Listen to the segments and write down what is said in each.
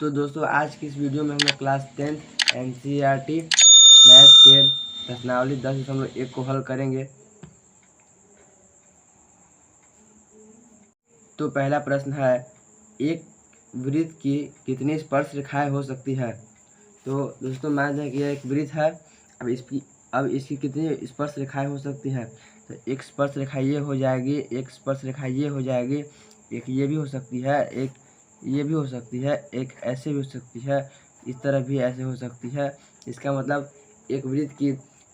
तो दोस्तों आज की इस वीडियो में हम लोग क्लास 10th NCERT मैथ्स के प्रश्नावली 10.1 को हल करेंगे। तो पहला प्रश्न है, एक वृत्त की कितनी स्पर्श रेखाएं हो सकती है। तो दोस्तों मान लें कि यह एक वृत्त है। अब इसकी कितनी स्पर्श रेखाएं हो सकती हैं। तो एक स्पर्श रेखा ये हो जाएगी, एक स्पर्श रेखा ये हो जाएगी, एक ये भी हो सकती है, एक ये भी हो सकती है, एक ऐसे भी हो सकती है, इस तरह भी ऐसे हो सकती है। इसका मतलब एक वृत्त की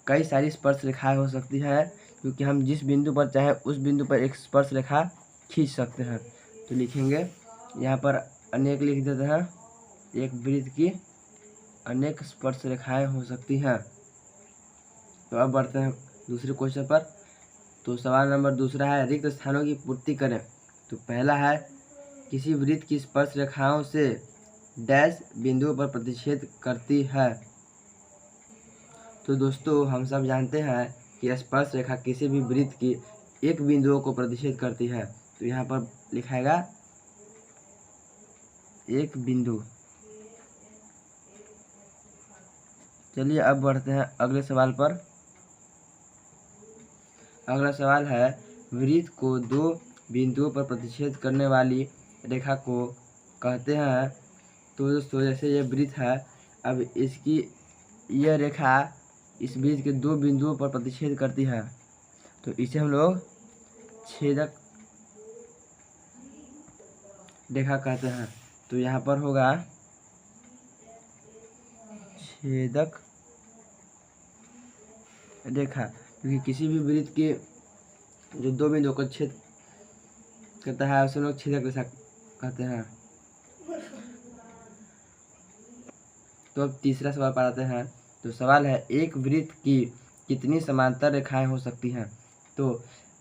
कई सारी स्पर्श रेखाएं हो सकती है, क्योंकि हम जिस बिंदु पर चाहे उस बिंदु पर एक स्पर्श रेखा खींच सकते हैं। तो लिखेंगे यहाँ पर अनेक लिख देते हैं। एक वृत्त की अनेक स्पर्श रेखाएं हो सकती हैं। तो अब बढ़ते हैं दूसरे क्वेश्चन पर। तो सवाल नंबर दूसरा है, रिक्त स्थानों की पूर्ति करें। तो पहला है, किसी वृत्त की स्पर्श रेखाओं से डैश बिंदुओं पर प्रतिच्छेद करती है। तो दोस्तों हम सब जानते हैं कि स्पर्श रेखा किसी भी वृत्त की एक बिंदुओं को प्रतिच्छेद करती है। तो यहाँ पर लिखाएगा एक बिंदु। चलिए अब बढ़ते हैं अगले सवाल पर। अगला सवाल है, वृत्त को दो बिंदुओं पर प्रतिच्छेद करने वाली रेखा को कहते हैं। तो दोस्तों जैसे ये वृत्त है, अब इसकी यह रेखा इस वृत्त के दो बिंदुओं पर प्रतिच्छेद करती है, तो इसे हम लोग छेदक रेखा कहते हैं। तो यहाँ पर होगा छेदक रेखा, क्योंकि किसी भी वृत्त के जो दो बिंदुओं को छेद करता है उसे लोग छेदक रेखा कहते हैं। तो अब तीसरा सवाल पर आते हैं। तो सवाल है, एक वृत्त की कितनी समांतर रेखाएं हो सकती हैं। तो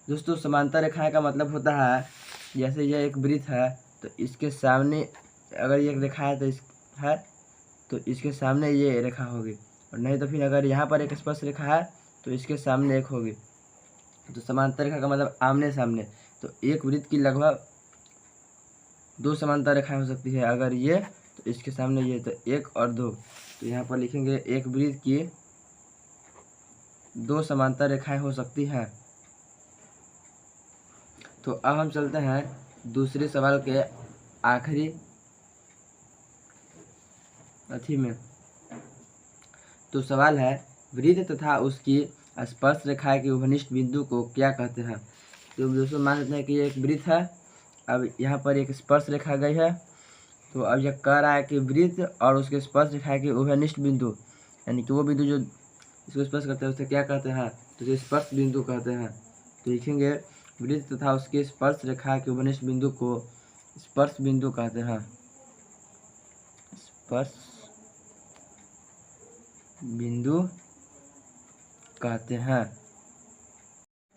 दोस्तों समांतर रेखाएं का मतलब होता है, जैसे यह एक वृत्त है तो इसके सामने अगर ये एक रेखा है तो इसके सामने ये रेखा होगी, और नहीं तो फिर अगर यहाँ पर एक स्पर्श रेखा है तो इसके सामने एक होगी। तो समांतर रेखा का मतलब आमने सामने। तो एक वृत्त की लगभग दो समांतर रेखाएं हो सकती है, अगर ये तो इसके सामने ये, तो एक और दो। तो यहाँ पर लिखेंगे एक वृत्त की दो समांतर रेखाएं हो सकती हैं। तो अब हम चलते हैं दूसरे सवाल के आखिरी अथी में। तो सवाल है, वृत्त तथा उसकी स्पर्श रेखा के उभनिष्ठ बिंदु को क्या कहते हैं। तो दोस्तों मान लेते हैं कि ये एक वृत्त है। अब यहाँ पर एक स्पर्श रेखा गई है, तो अब यह कह रहा है कि वृत्त और उसके स्पर्श रेखा के उभयनिष्ठ बिंदु, यानी कि वो बिंदु जो इसको स्पर्श करते हैं उसे क्या कहते हैं, तो उसे स्पर्श बिंदु कहते हैं। तो लिखेंगे वृत्त तथा उसके स्पर्श रेखा के उभयनिष्ठ बिंदु को स्पर्श बिंदु कहते हैं। स्पर्श बिंदु कहते हैं।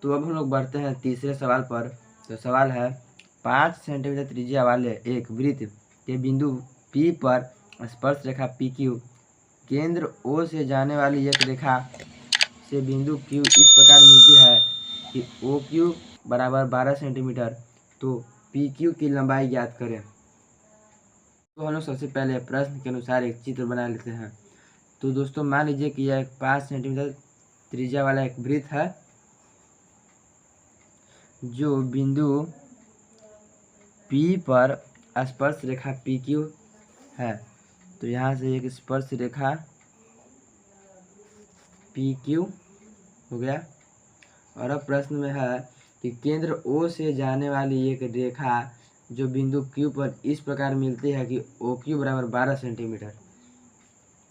तो अब हम लोग बढ़ते हैं तीसरे सवाल पर। तो सवाल है, 5 सेंटीमीटर त्रिज्या वाले एक वृत्त के बिंदु P पर स्पर्श रेखा PQ केंद्र O से जाने वाली एक रेखा से बिंदु Q इस प्रकार मिलती है कि OQ बराबर 12 सेंटीमीटर। तो PQ की लंबाई ज्ञात करें। तो हम लोग सबसे पहले प्रश्न के अनुसार एक चित्र बना लेते हैं। तो दोस्तों मान लीजिए कि यह 5 सेंटीमीटर त्रिज्या वाला एक वृत्त है, जो बिंदु P पर स्पर्श रेखा PQ है। तो यहाँ से एक स्पर्श रेखा PQ हो गया। और अब प्रश्न में है कि केंद्र O से जाने वाली एक रेखा जो बिंदु Q पर इस प्रकार मिलती है कि OQ बराबर 12 सेंटीमीटर।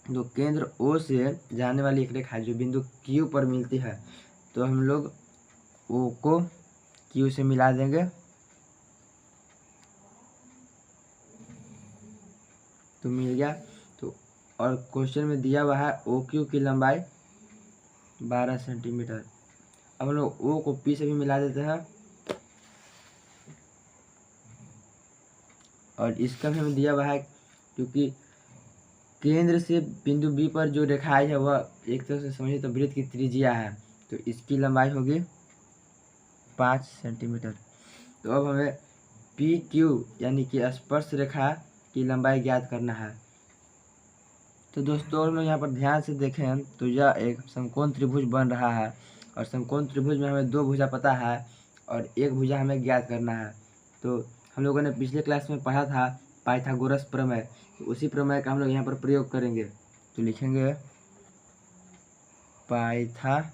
तो केंद्र O से जाने वाली एक रेखा जो बिंदु Q पर मिलती है, तो हम लोग O को Q से मिला देंगे। तो मिल गया। तो और क्वेश्चन में दिया हुआ है OQ की लंबाई 12 सेंटीमीटर। अब हम लोग O को P से भी मिला देते हैं, और इसका भी हमें दिया हुआ है, क्योंकि केंद्र से बिंदु B पर जो रेखा है वह एक तरह से समझिए तो वृत्त की त्रिज्या है, तो इसकी लंबाई होगी 5 सेंटीमीटर। तो अब हमें PQ यानी कि स्पर्श रेखा की लंबाई ज्ञात करना है। तो दोस्तों हम लोग यहाँ पर ध्यान से देखें तो यह एक समकोण त्रिभुज बन रहा है और समकोण त्रिभुज में हमें 2 भुजा पता है और 1 भुजा हमें ज्ञात करना है। तो हम लोगों ने पिछले क्लास में पढ़ा था पाइथागोरस प्रमेय, तो उसी प्रमेय का हम लोग यहाँ पर प्रयोग करेंगे। तो लिखेंगे पाइथागोरस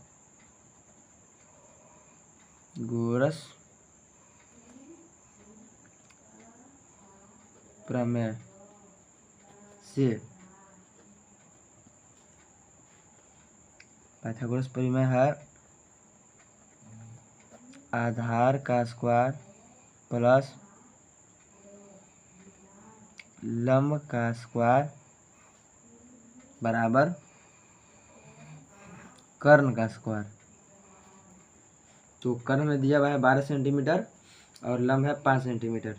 प्रमेय से पाइथागोरस प्रमेय है आधार का स्क्वायर प्लस लंब का स्क्वायर बराबर कर्ण का स्क्वायर। तो कर्ण में दिया हुआ है 12 सेंटीमीटर और लंब है 5 सेंटीमीटर।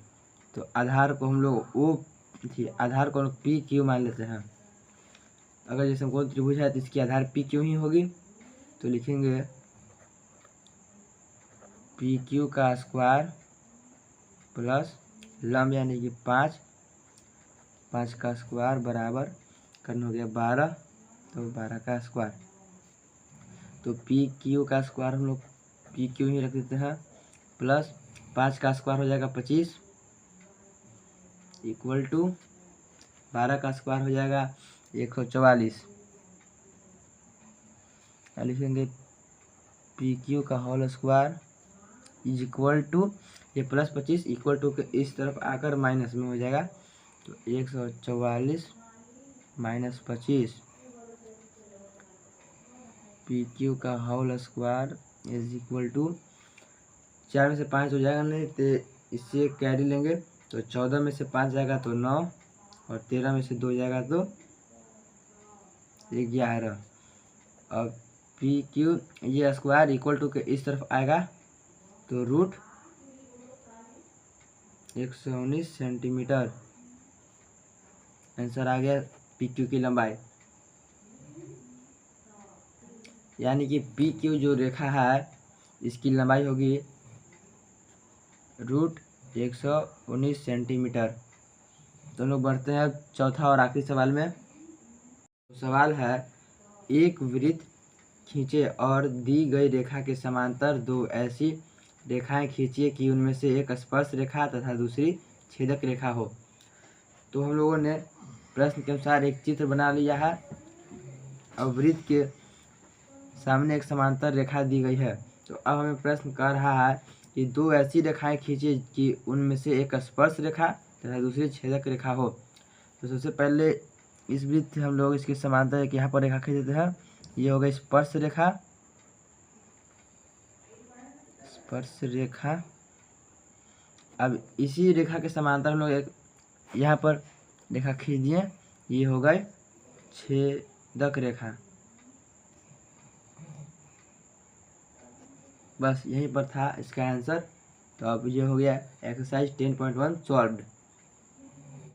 तो आधार को हम लोग आधार को पी क्यू मान लेते हैं। अगर ये समकोण त्रिभुज है तो इसकी आधार पी क्यू ही होगी। तो लिखेंगे पी क्यू का स्क्वायर प्लस लंब यानी कि 5 का स्क्वायर बराबर कर्ण हो गया 12, तो 12 का स्क्वायर। तो पी क्यू का स्क्वायर हम लोग पी क्यू ही रख देते हैं प्लस 5 का स्क्वायर हो जाएगा 25 इक्वल टू 12 का स्क्वायर हो जाएगा 144। लिखेंगे पी क्यू का whole square is equal to ये प्लस 25 इक्वल टू के इस तरफ आकर माइनस में हो जाएगा। तो 144 माइनस 25 पी क्यू का whole square is equal to 4 में से 5 हो जाएगा नहीं तो इससे कैरी लेंगे तो 14 में से 5 जाएगा तो 9 और 13 में से 2 जाएगा तो 11। और पी क्यू ये स्क्वायर इक्वल टू के इस तरफ आएगा तो रूट 119 सेंटीमीटर आंसर आ गया पी क्यू की लंबाई। यानी कि पी क्यू जो रेखा है इसकी लंबाई होगी रूट 119 सेंटीमीटर। तो हम लोग बढ़ते हैं चौथा और आखिरी सवाल में। तो सवाल है एक वृत्त खींचे और दी गई रेखा के समांतर 2 ऐसी रेखाएं खींचिए कि उनमें से एक स्पर्श रेखा तथा दूसरी छेदक रेखा हो। तो हम लोगों ने प्रश्न के अनुसार एक चित्र बना लिया है और वृत्त के सामने एक समांतर रेखा दी गई है। तो अब हमें प्रश्न कर रहा है कि 2 ऐसी रेखाएं खींचिए कि उनमें से एक स्पर्श रेखा तथा दूसरी छेदक रेखा हो। तो सबसे पहले इस वृत्त हम लोग इसके समांतर एक यहाँ पर रेखा खींच देते हैं। ये हो गई स्पर्श रेखा, अब इसी रेखा के समांतर हम लोग एक यहाँ पर रेखा खींच दिए, ये हो गए छेदक रेखा। बस यहीं पर था इसका आंसर। तो अब ये हो गया एक्सरसाइज 10.1 सॉल्व्ड।